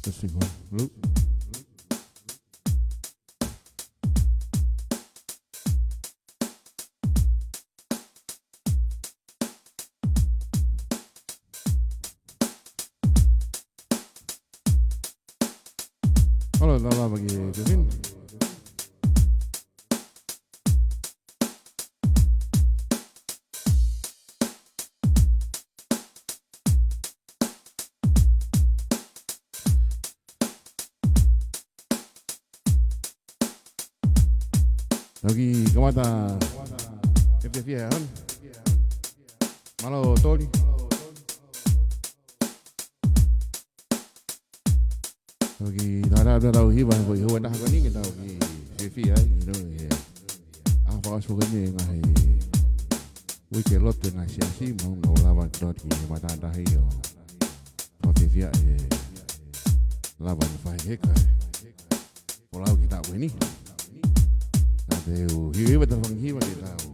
Testing one. Hello. Halo, selamat pagi Kevin. Lagi kemana? FTV kan? Malu toli. Lagi ada tahu hiban kau hiban dah kau ni kita lagi FTV ya, itu ya. Apa sebagainya ngai. Wujud lot dengan siasi mau lawan dot ni mata dah hiyo. FTV ya, lawan fight hek. Pulau kita begini. Tahu, hiu betul bang hiu kita tahu.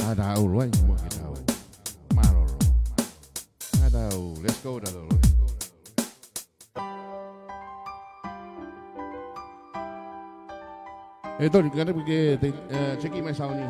Ada uluan semua kita tahu. Maror. Ada, let's go dah dulu. Itu kita pergi ceki mesau ni.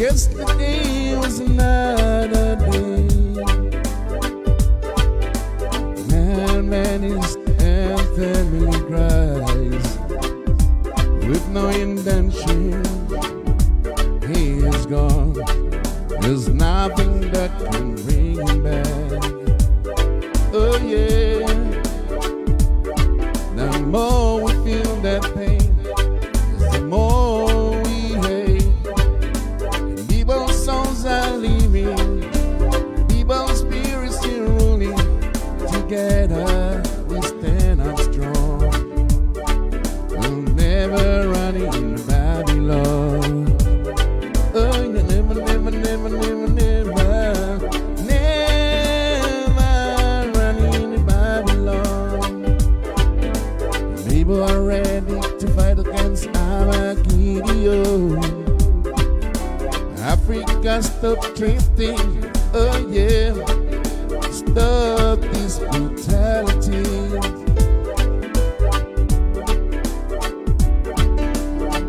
Yesterday was another day. Man is and family cries with no intention. He is gone. There's nothing that can bring him back. Oh yeah. The more we feel that pain, the more we hate. People's souls are living, people's spirits still ruling. Together we stand up strong. We'll never run in Babylon. Oh, never, never, never, never, never, never run in Babylon. People are ready to fight against our Gideon. Africa, stop drifting, oh yeah. Stop this brutality.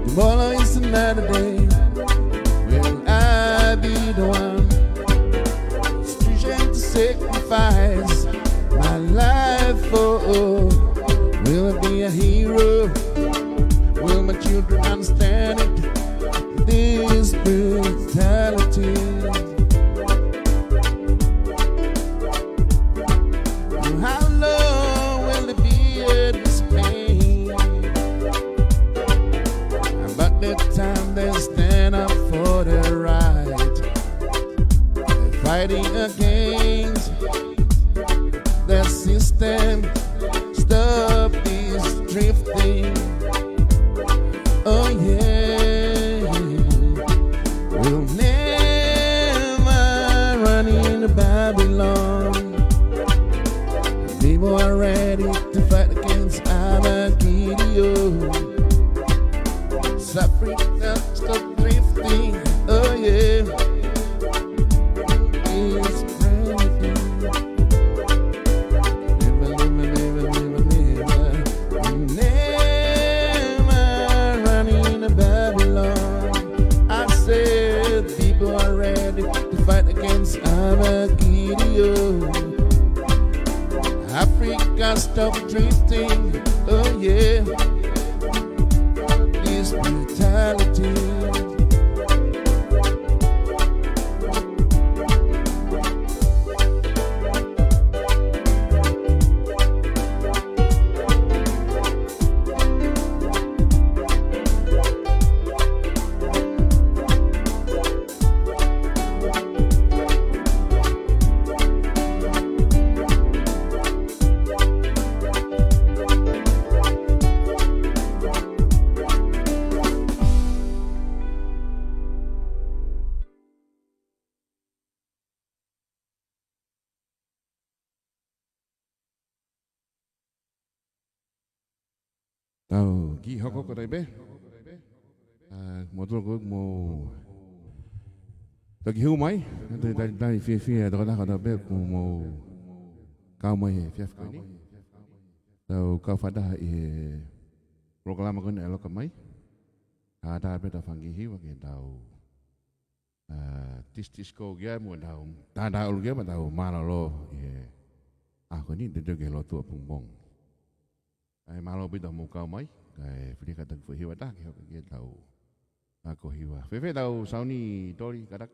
Tomorrow is another day. Will I be the one? Choosing to sacrifice my life for? Will I be a hero? Will my children understand it? This brutality. How long will it be in this pain? About the time they stand up for the right, they're fighting against the system. Stop this drifting. Oh yeah. We'll never run into Babylon. People are ready to fight against our Gideon. Suffering, stop drifting. Oh yeah. It's breaking. Never, never, never, never, never. Never run into Babylon. I said people are ready to fight against our Gideon. Africa, stop drifting, oh yeah. This brutality. tau ki hoko ko dai be mo tro ko mo ta ki hu mai dai fi da ka be ko mo ka mai fi ko ni tau ka fada programa ko ni elo ka mai ada be da fangi hi wa ke tau tis ko ge mo tau ta ul ge ma tau ma lo ko ni de ge lo tu pung bong ai malo bi da mo ka mai kai fili ka tak fu hi wa da ke tau ako hiwa fe tau sauni tori kadak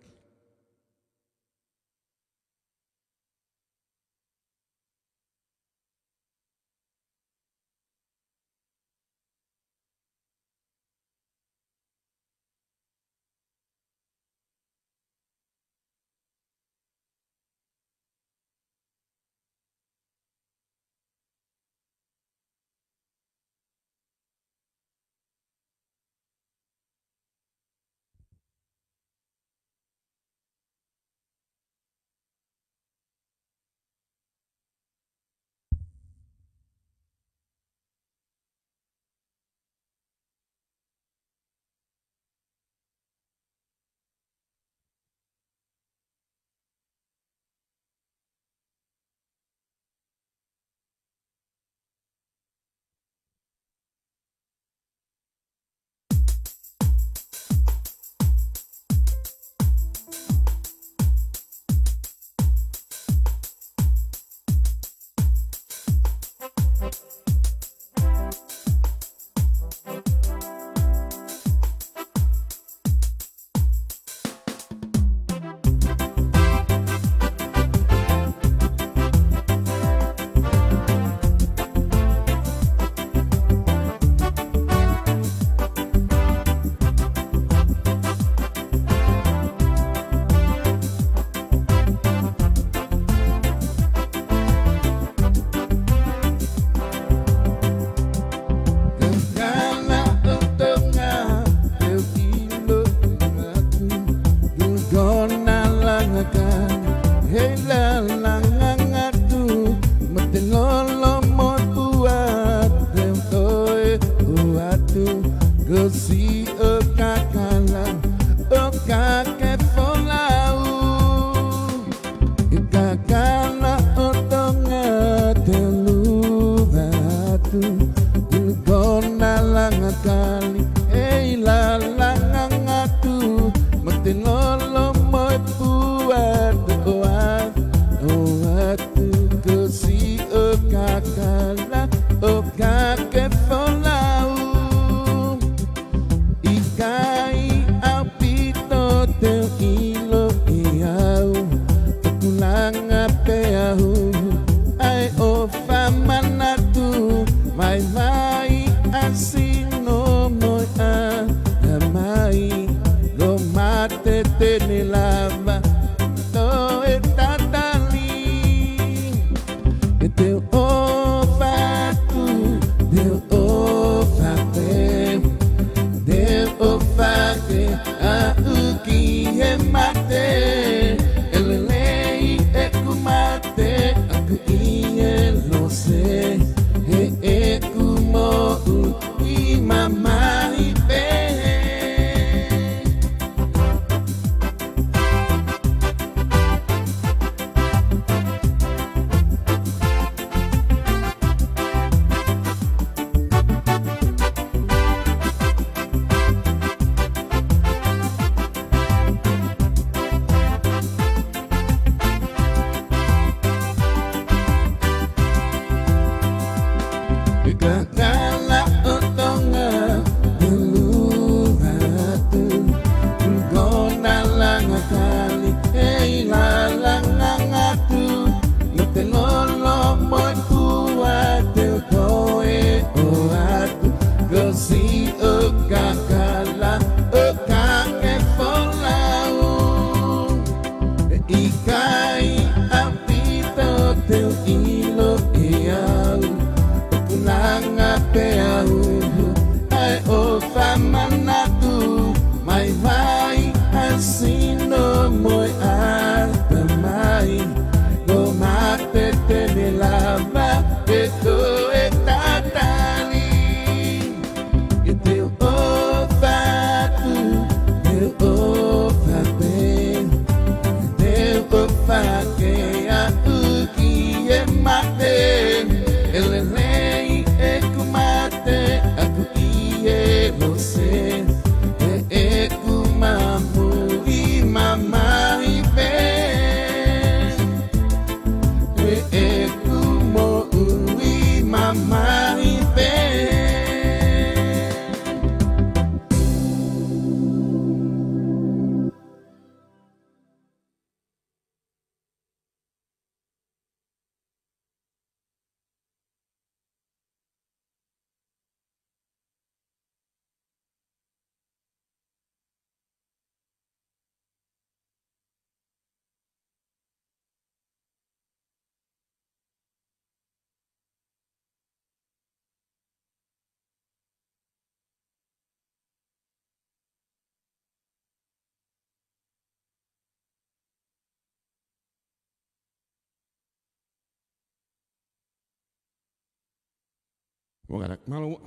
Wakarak malu.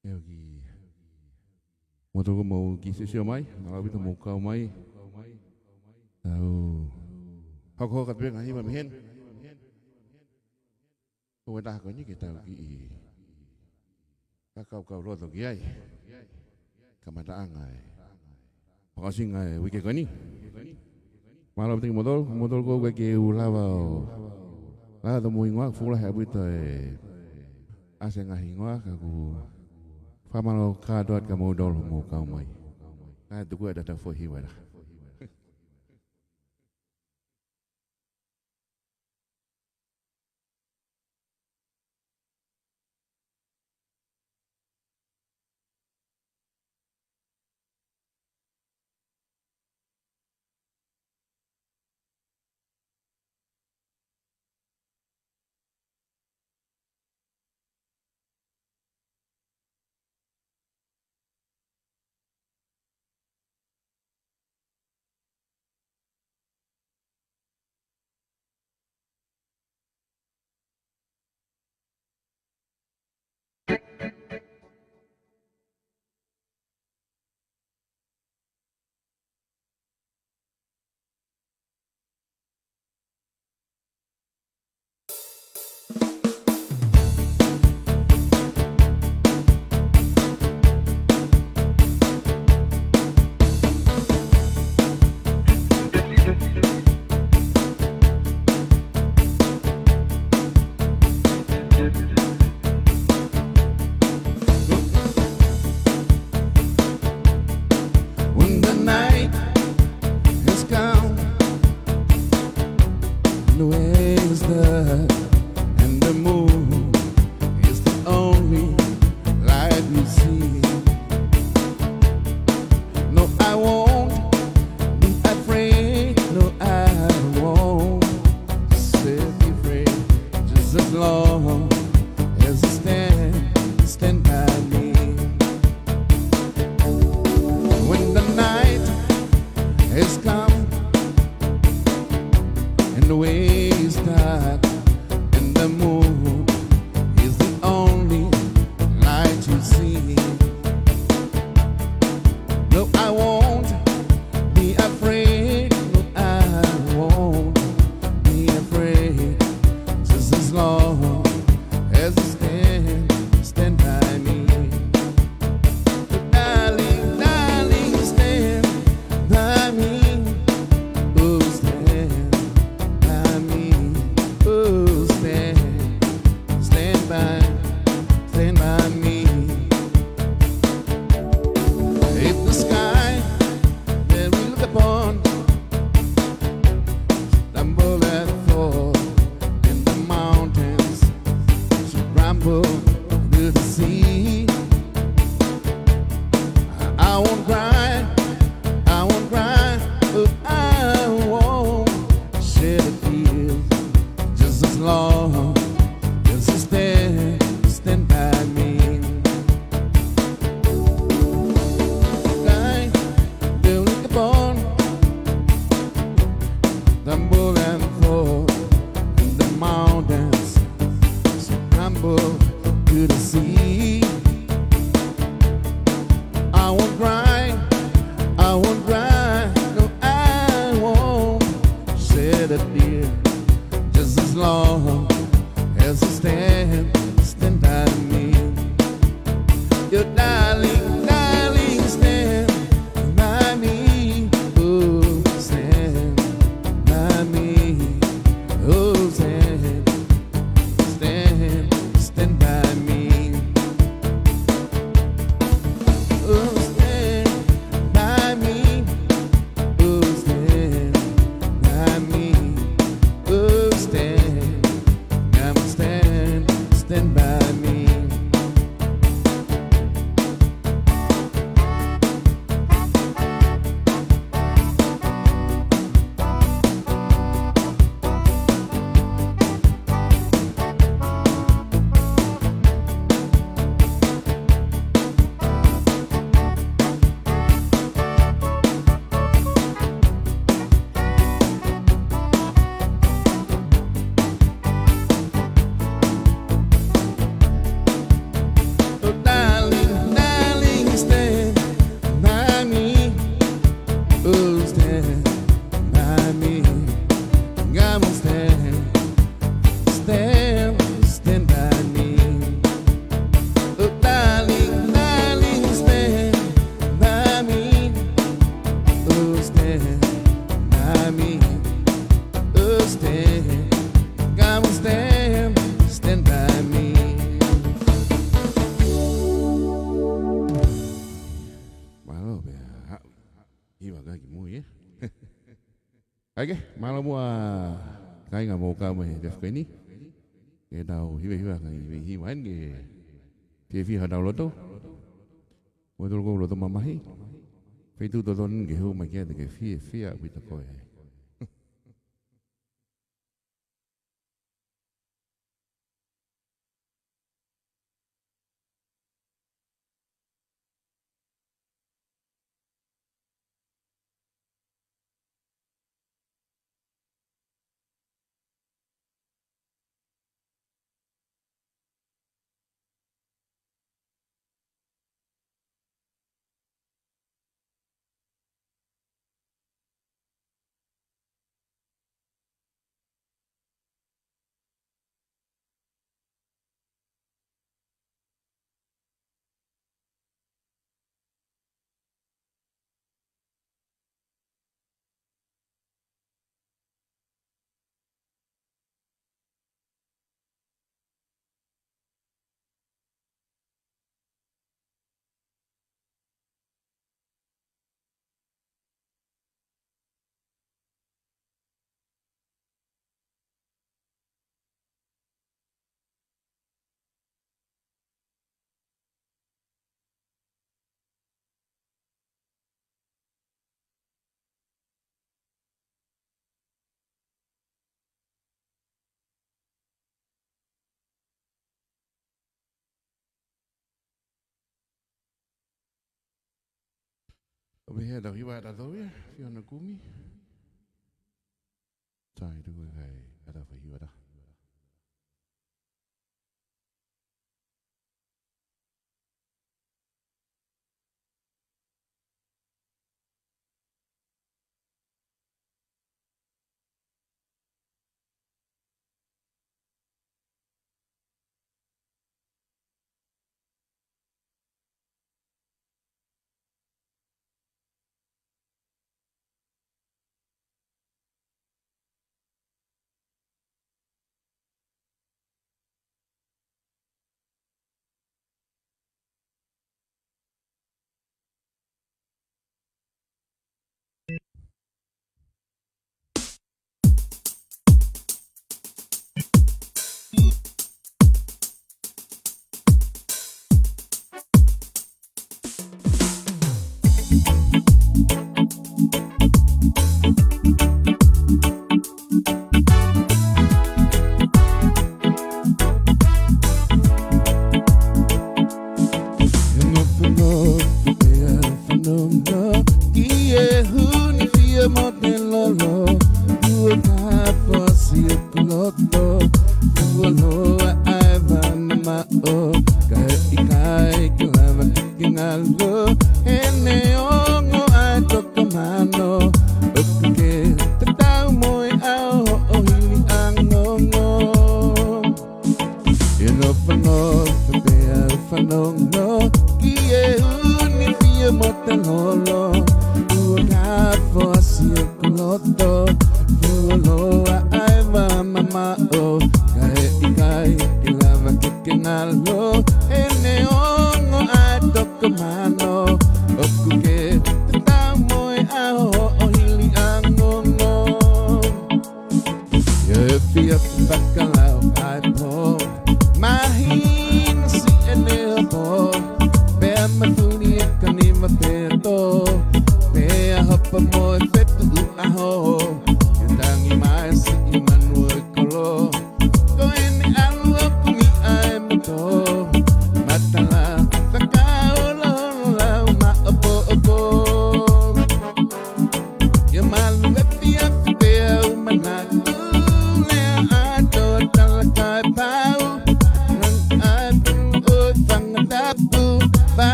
Yogi. Motor ko mau kisi siya mai, malu itu mau kau mai. Tahu. Hok kat biang ahi mamihen. Kau dah kau ni kita lagi. Kau lo tu kiai. Kamada angai. Pakasing ai wiki kau ni. Malu penting motor ko wiki ulawau. Lah tu mau ingwak fulah habis tu. Asing ahi ingwak aku. Famalo kadot kamu dol mau kau mai. Nah tu gua ada fohi wala. stand by me. Oh, darling, darling, stand by me. Oh, stand by me. Oh, stand, come on, stand by me. Malo be, iba lagi mo ya. Okay, malo mo kaya nga mo ka mo def ko ni. Kaya daw hiwa hiwan ke. TV hadaw lo to. Mo dol ko lo to mamahi. Fe tu to don ke ho ma ke de ke fi bi to ko. Over here daw hiwa da do ya, fi ona kumi. Tai du kai ada fa hiwa da.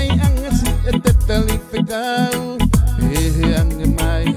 Ang si at talifigaw, ang may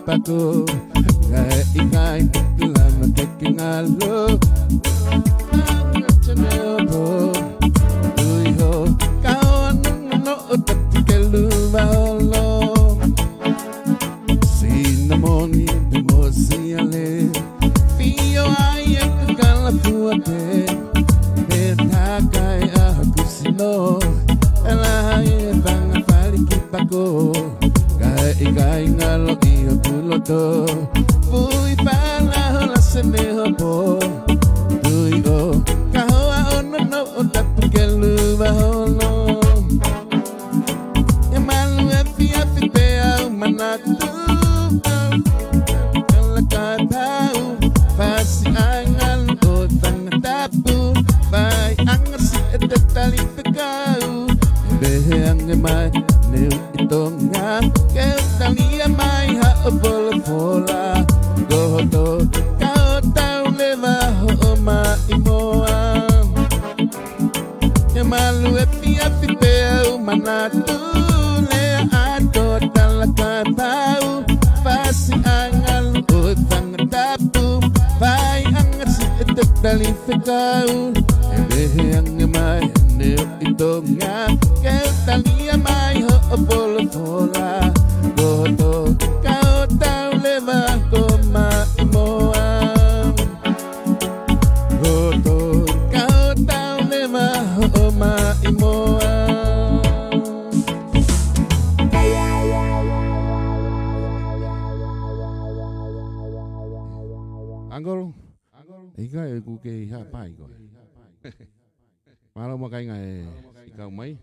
pako Gai ikai lama taking a look Chanebo Uiho Kawan no Tatikelu Maholo Sinamoni Bimosiale Fio Ayak Galapuate Takai Akusino Elahaye Banga Paliki Pako Gai ngalo iyo tuloto Fui pala hola seneho po Tui o Kahoa ono no Otatu kelu baholo Yamalu efi afi pea umanatu Kala katau Fasi angal o tangatapu Vai angasi etetali pekau Behe angemai Neu itonga Keu talia mai haopola pola Gohoto Kao tau leva hooma imoa Yamalu epi api pea umanatu Lea ato talaka tau Fasi angal o tangatapu Vai angasi etetali pekau Ebehe angemai Neu itonga Keu talia mai ho'opola pola Goto Kau tau leva koma imoa Goto Kau tau leva ho'oma imoa Angol Ika e kuke iha pai ko Malo makai ngai Ikau mai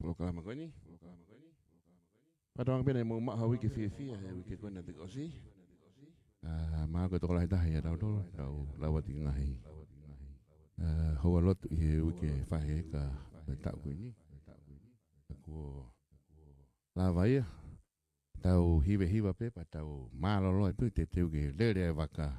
Proklama ko ni Padang pena mo mak hawi ke fi wiki ko na tikosi ma ko to la dah ya dau lawat ngai hawalot wiki fa ka tak ko ni ko lava ya tau hibe pe pa tau malo lo tu te ke le vaka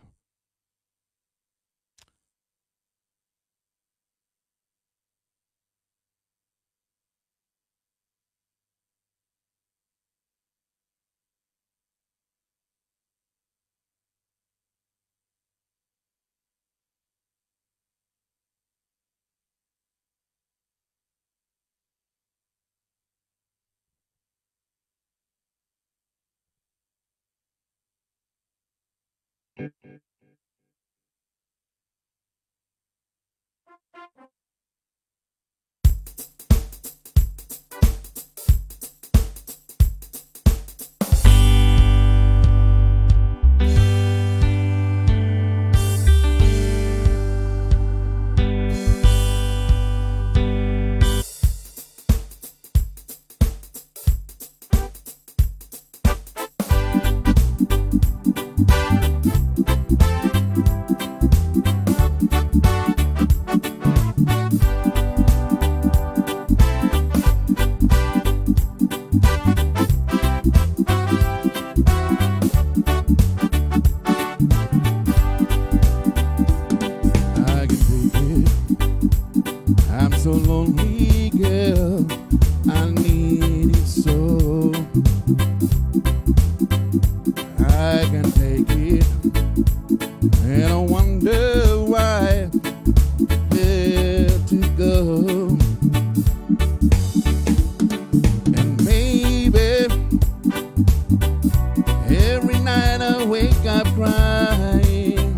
so lonely, girl. I need it so. I can take it, and I wonder why where to go. And maybe every night I wake up crying.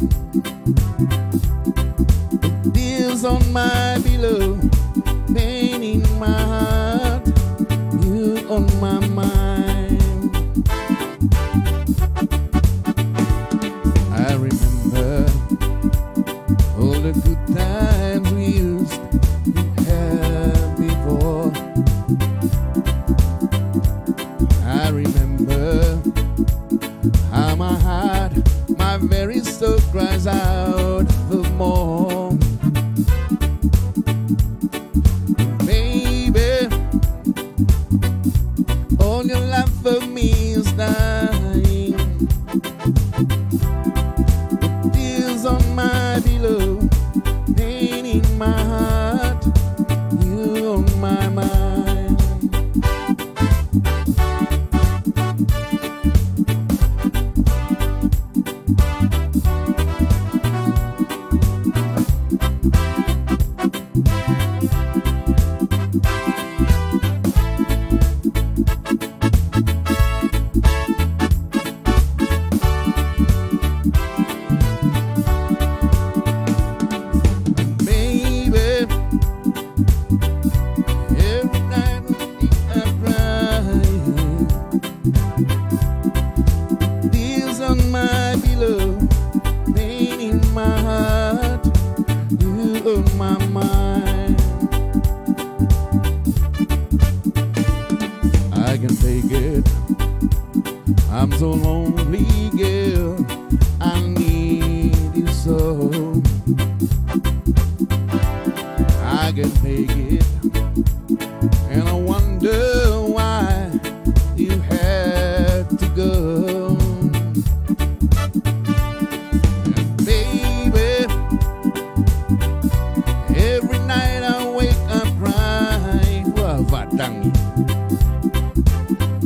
The tears on my pillow, pain in my heart, you on my mind. I remember all the good times we used to have before. I remember how my heart, my very soul cries out for more. Baby, all your love for me is dying. The tears on my pillow, pain in my heart, you on my mind. so lonely, girl. I need you so. I can take it, and I wonder why you had to go. And baby, every night I wake up crying. Wah, vadangi.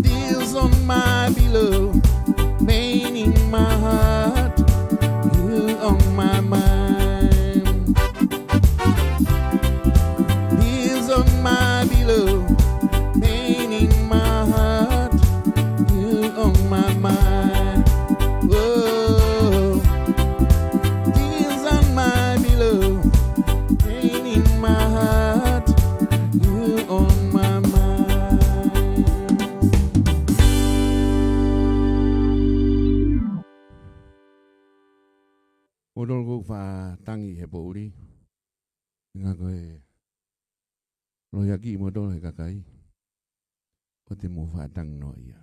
Tears on my pillow, pain in my heart. You on my mind. Tears on my pillow, pain in my heart. You on my mind. Whoa. Tears on my pillow, pain in my heart. You on my mind. Odol go fa tangi he boli. Nga ko lo yaki modol he kakai. O te mo fa tang no ia.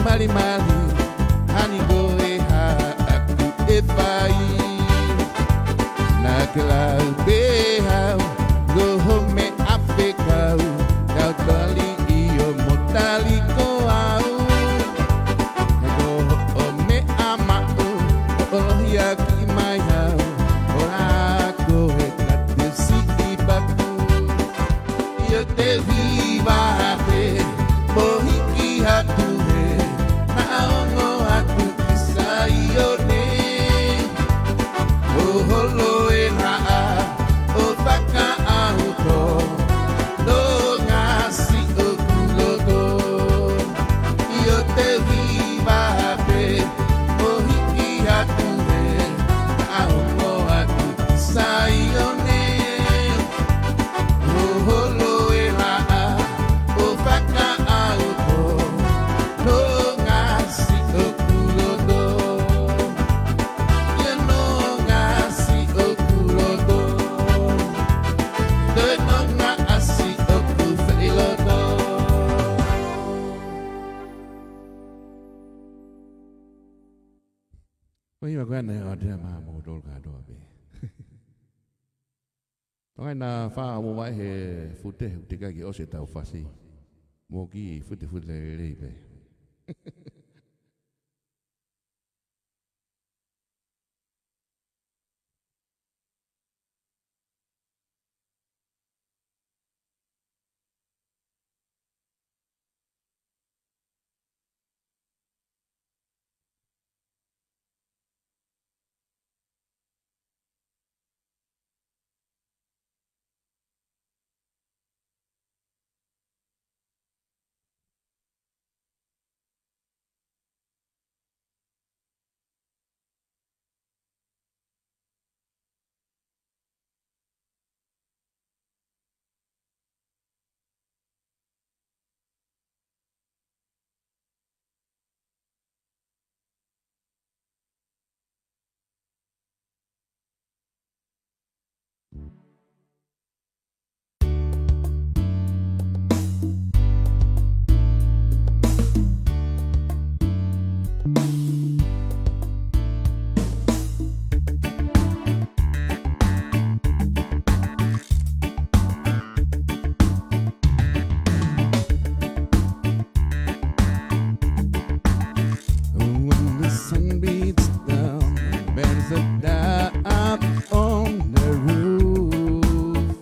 mali mali hani go e ha aku e fai na kela be ha go home Africa kau tali iyo motali ko au go home ama o ya ki mai ha ora go e kate siki baku yo te viva te mohiki hatu he na ongo hatu kisai yo ne o holo e raa o taka auto no ngasi o kulodo yo te viva te mohiki hatu he na ongo hatu kisai yo ne o holo e raa o taka auto no ngasi o kulodo you no ngasi o kulodo do no ngasi o kulodo Oi ma kwana o dia ma mo dol ka do be Tonga na fa mo vai he fute te ka ki o se tau fasi mo ki fute le be When the sun beats down and bears the dark on the roof,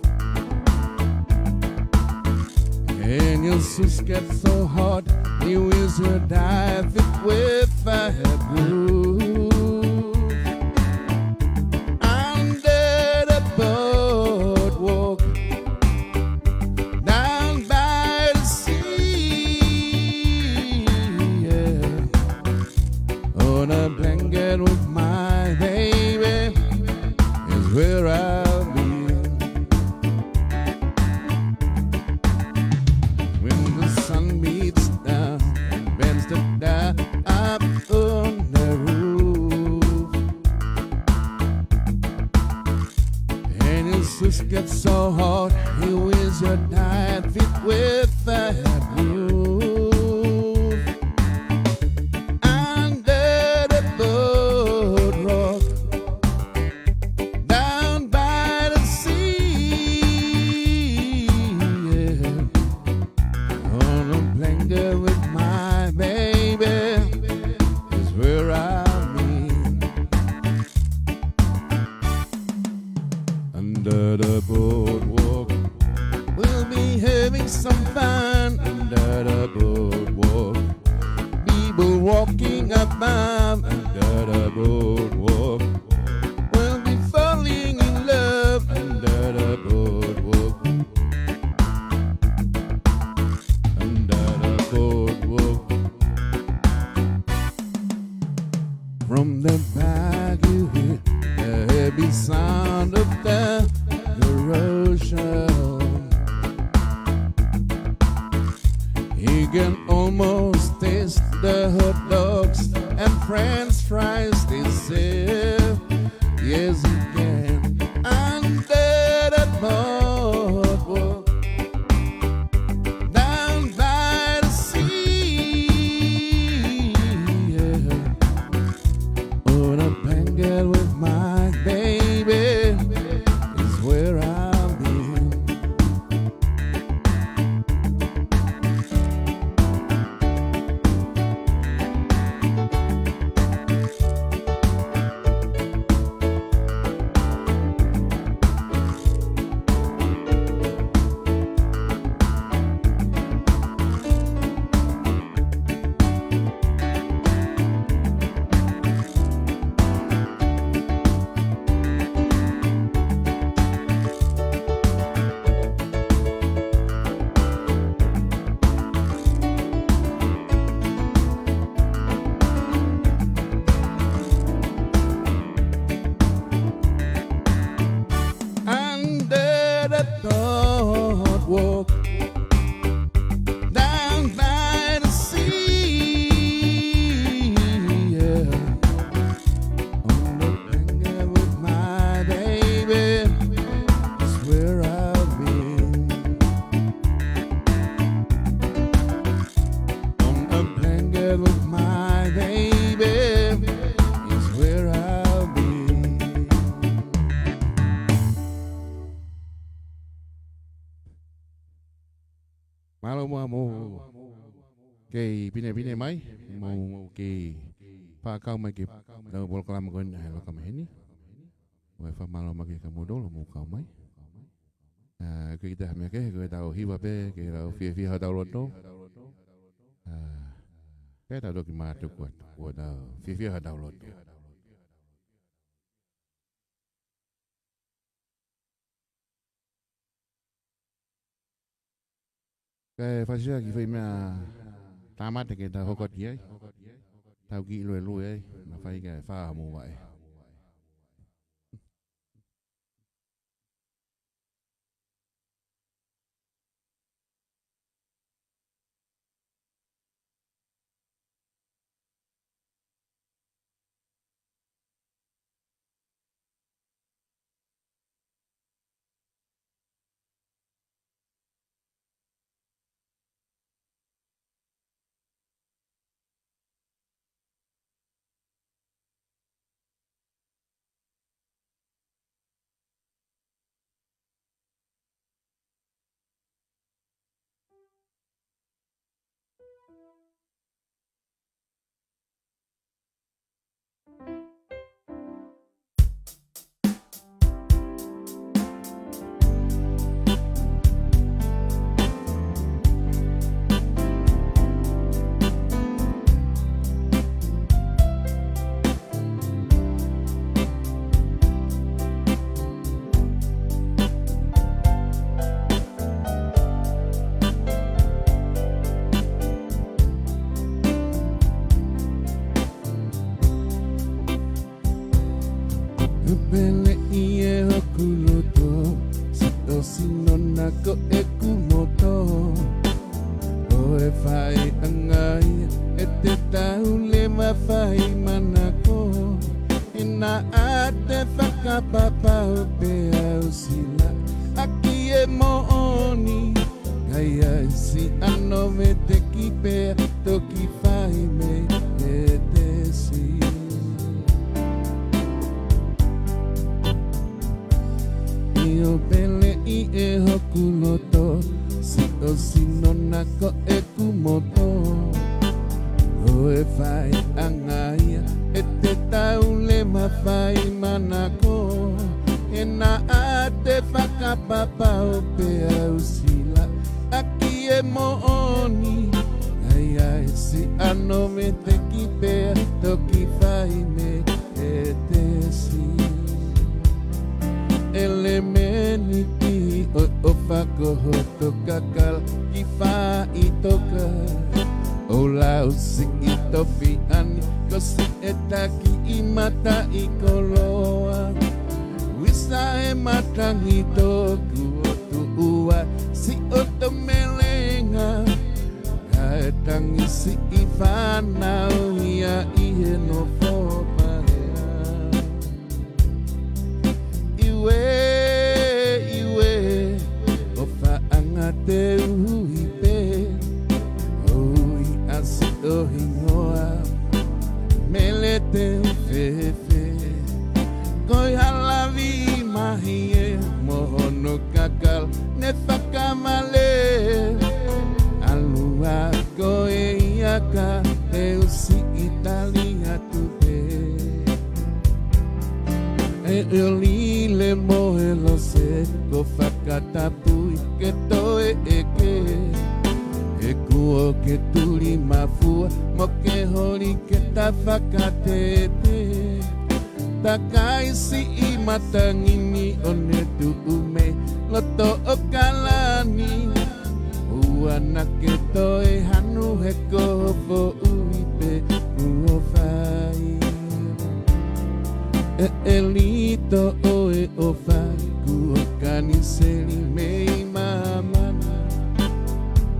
and your sus gets so hot, you use your dive it with fireproof. Under the boardwalk, down by the sea, yeah. On a blanket with my baby is where I'll be. When the sun beats down and bends the dark up on the roof, and your sis gets so hot, you is your diet fit with fireproof. Under the boardwalk, down by the sea, yeah. On a blanket with my baby is where I'll be. Under the boardwalk, we'll be having some fun. Under the boardwalk, people walking above. Under the boardwalk, we'll be falling in love. Under the boardwalk, under the boardwalk. From the back you hear the heavy sound of the ocean. You can almost taste the hot dogs and french fries they serve. Yes, you can. Under that boardwalk, down by the sea, my baby is where I'll be. Malo mo kay pine mai mo kay pa kau mai kay da bol kalam ko na lo kam heni wa fa malo magi kamu dolo mo kau mai kita me ke ko da hiwa pe ke da fi ha da lo no ke da do ki ma tu ko da fi ha da lo cái phát triển cái phim mà ta mắt thì người ta không có gì ấy tao nghĩ lùi ấy mà phải cái pha mù vậy Bele ie hokuloto Sito sinona ko ekumoto Oe fai angai Ete tau lema fai manako Ina ate whakapapa o pe au sila Aki e mooni Kaya si ano me te kipe Toki fai me e te si Io pele I e hokuloto Sito sinona ko ekumoto Oe fai angai Ete tau lema fai manako Ena ate whakapapa o pe au sila Aki e mooni Ai ai si ano me te kipe Toki fai me e te si Elemeniti o fako hoto kakal Kifa itoka O lau si ito fiani Kosi etaki imata ikoloa Wisa e matang itoku otu ua Si oto melenga Kaetang isi ifana Ia ihe no fopa Iwe Ofa angate uipe Oi asito hingoa Melete ufefe Koi halavi mahie Mohono kakal Nefakamale Alua koe iaka Teusi Italia tupe Eoli le moe lo se Ko fakatapui ke toe eke E kuo ke tuli mafua Mo ke hori ke ta fakatete Takai si imatangini One tu ume Loto okalani Uana ke toe hanu heko Fo uipe uofai Elito oe ofai Kuokani seli mei mamana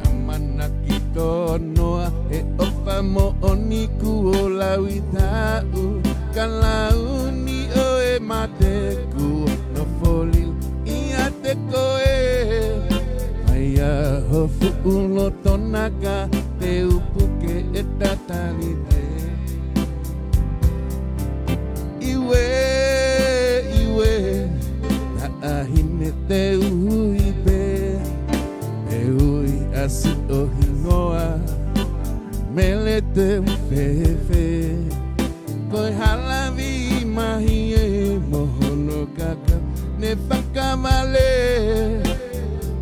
Amana kito noa E ofa mo oni kuo lawi tau Kalauni oe mate kuo No folil ia te koe Aya hofu ulo tonaka Te upuke e tatalite. Iwe, iwe, na ahinete uibe, eui asi ohingoa, melete ufefe, koi halavi mahie mohono kaka, ne fakamale,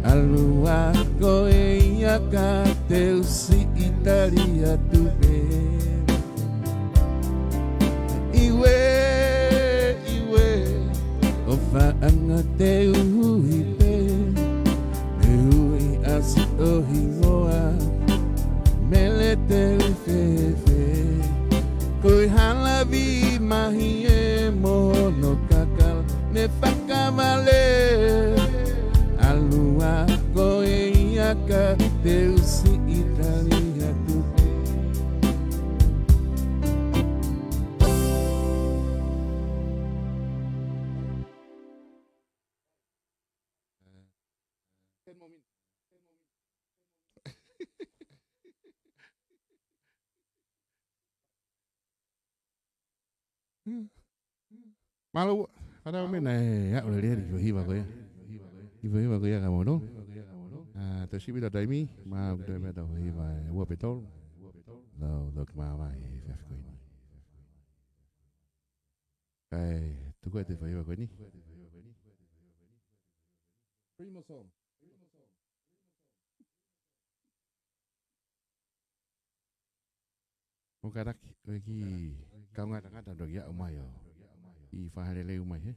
alua koe iaka teu si Italia tupe. Iwe, iwe, ofa anga teu ipe, eui asi ohingoa, mele teu fefe, koi halavi mahie mono kakal, ne fakamale, alua koe iaka teu si Italia tupe. Malu, pada moment này ya udah lihat di hiba ko ya. Hiba ko ya kamu no. Ah, terus hiba dah mi, ma udah mi dah hiba, gua betul. Lo kemana ya ko ini. Tu gua tu hiba ko ini. Primo song. Mukarak lagi kau ngata-ngata dok ya umay yo. I fahalele umay he.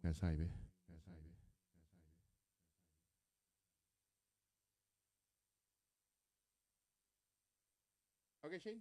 Ngasay be. Okay, Shane.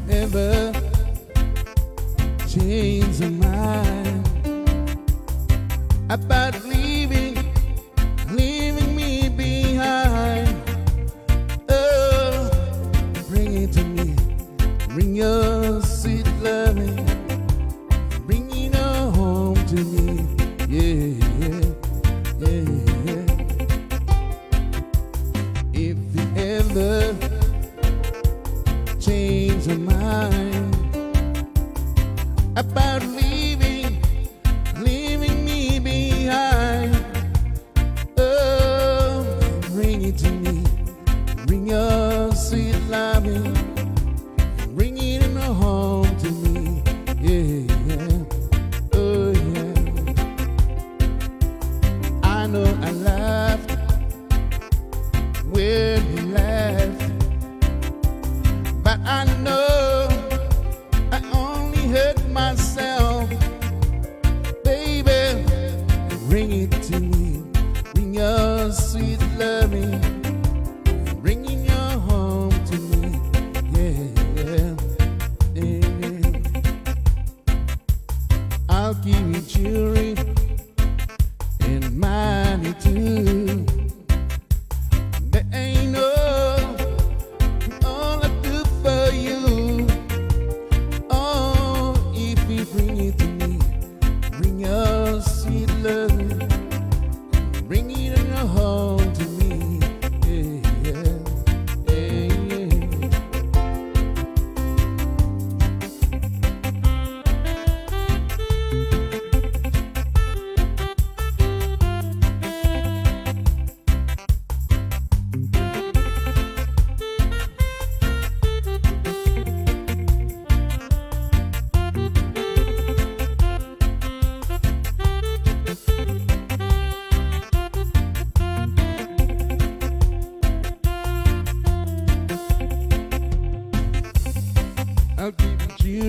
Ever change your mind about leaving me behind? Oh, bring it to me, bring your sweet loving, bring it home to me, yeah, yeah, yeah. If you ever change your mind about leaving me behind, oh, bring it to me, bring your sweet loving, bring it home to me, yeah, yeah, oh yeah. I know I laughed when you left, but I know I only hurt myself. Baby, bring it to me, bring your sweet loving, bringing your home to me, yeah, yeah, yeah. I'll give you jewelry and money too. There ain't no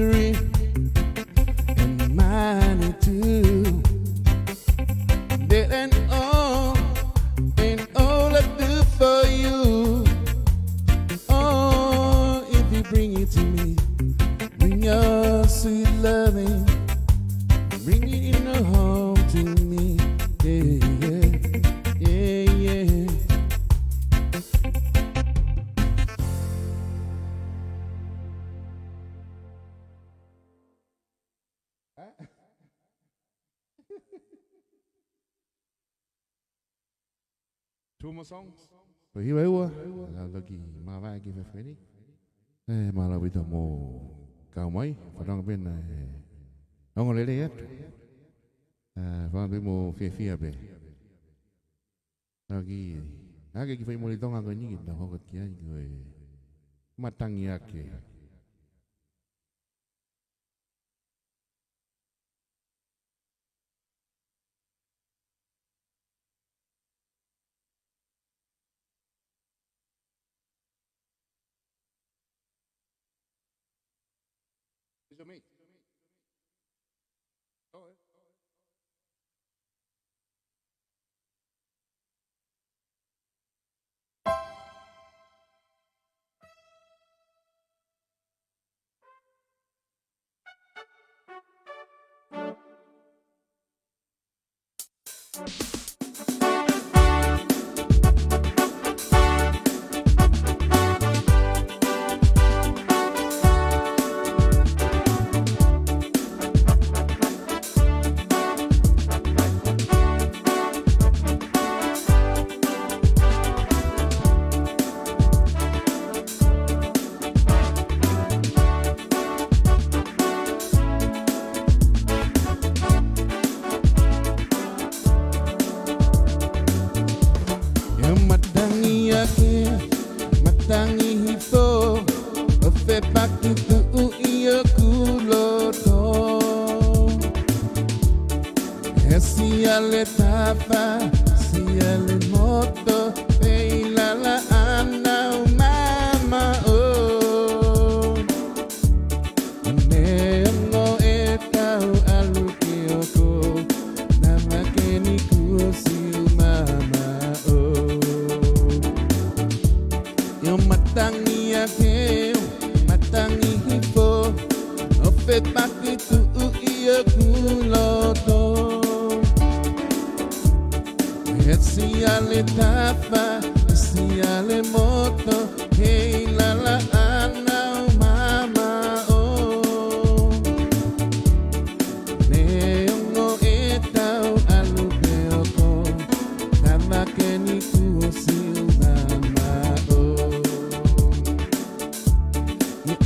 misery and money too. Dead and all I do for you. Oh, if you bring it to me, bring your sweet loving, bring it in the home to me. Yeah, yeah, yeah, yeah. Two more songs. So here we are. Lagi malah lagi Februari. Malah kita mau kau mai. Padang ben. Ông lấy đấy. Vâng tôi mau phía về. Lagi. Cái phải mau đi tông ang cái gì đó họ cái người matang yake. Is it me? Oh, matangi hito fe pakitu iyo kuloto siale tapa siale moto la ana mama oh nengo etau alukioko nama keni kusi mama oh yo matangi ake matangi hipo ofe pakitu iyo kuloto siale tapa siale moto hey la ana mama oh neongo etau alubeoko nama keni kusi mama oh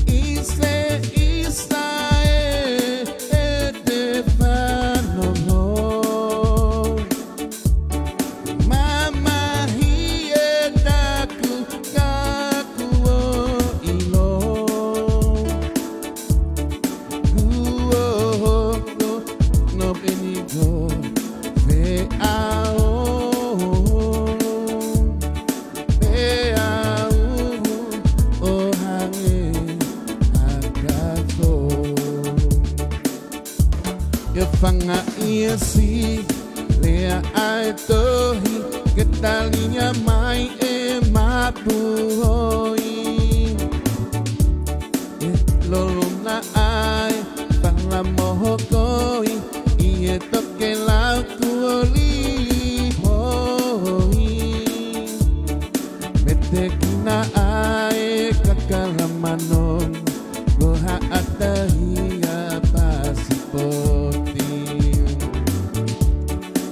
isa etefano no fanga iasi lea ai tohi que talinya mai e mapuhoi lolona ai pala mohokoi ie toke lau tuoli hoi mete kina ai kakalamanon loha atahia pasipoti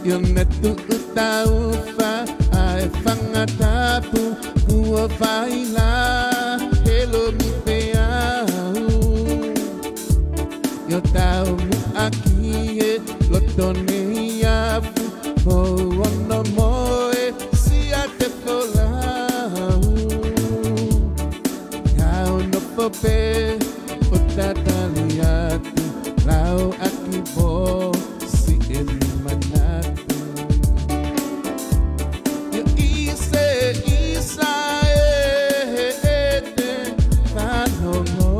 yo netu utaufa ai fangatapu kua faila helo mipeau yo tau mu akie lotone iapu ho ono moe sia te kolau kau no pope utataliatu lau akibo si elimanatu yo isa ete panono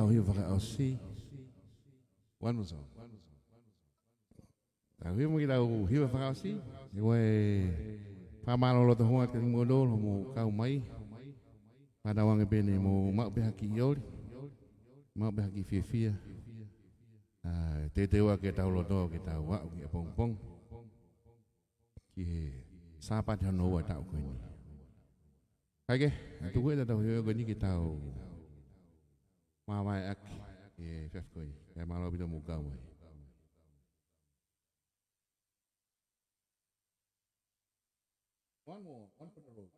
tau hi whaka au si. Wanu so. Tau hi mo ki tau hi whaka au si. I wai whamalo lo te hoa te ngodo lo mo kau mai. Padawange bene mo mau beha ki iori. Mau beha ki fia fia. Te te wa ke tau lo do ke tau wa ki pong pong. Ki sapat hano wa tau ko ni. Kage, tu ko tau hi ko ni ki tau. Mawai ak e fef ko ni. Ke malo bito mo kau mai. One more, one for the road.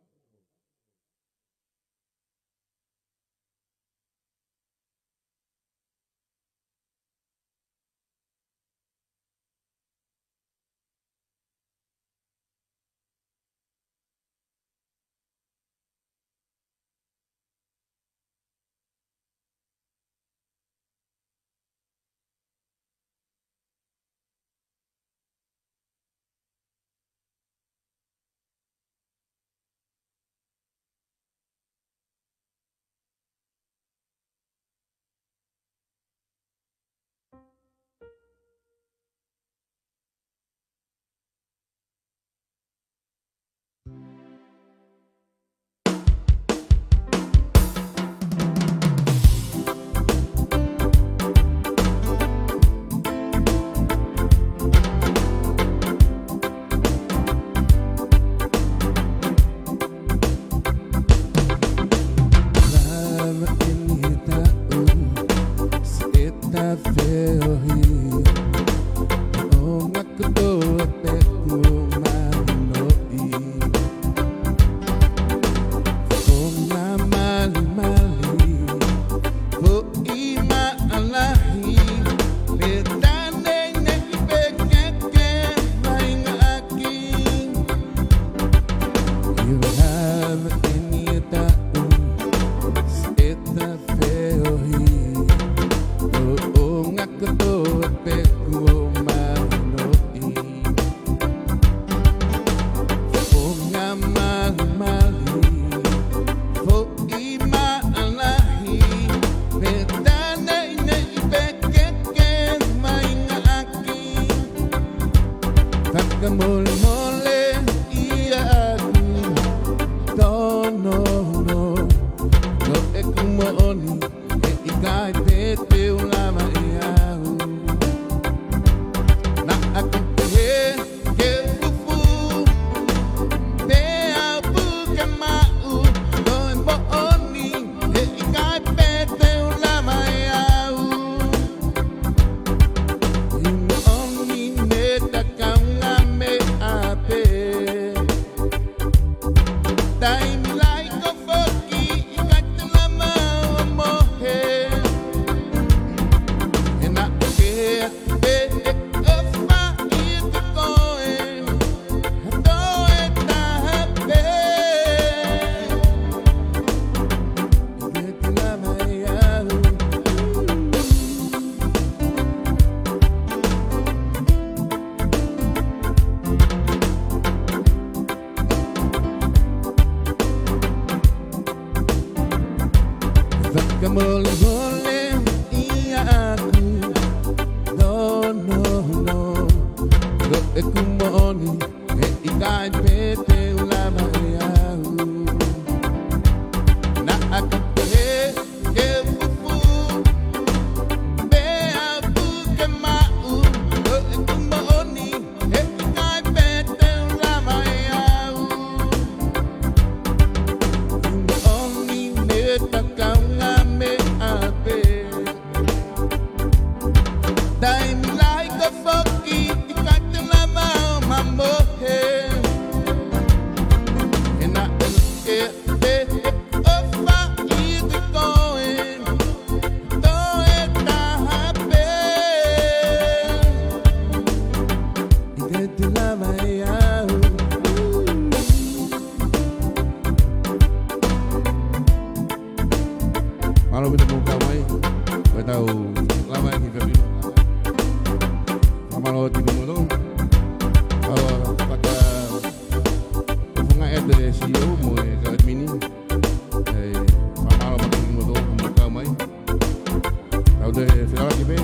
de segala kibe.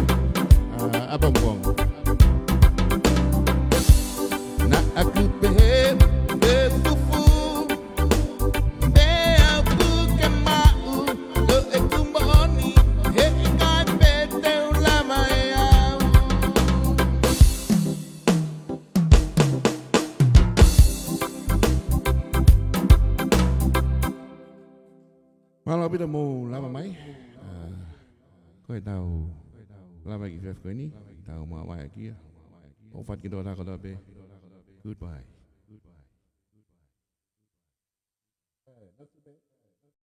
Abang buang. Nak aku behel befufu. Be aku kemau lo aku moni. He kai beteu lama ya. Malam kita mau lama mai. Kau tahu lama lagi chef kau ni tahu mau apa lagi ya? Ofat kita dah kalau be. Goodbye.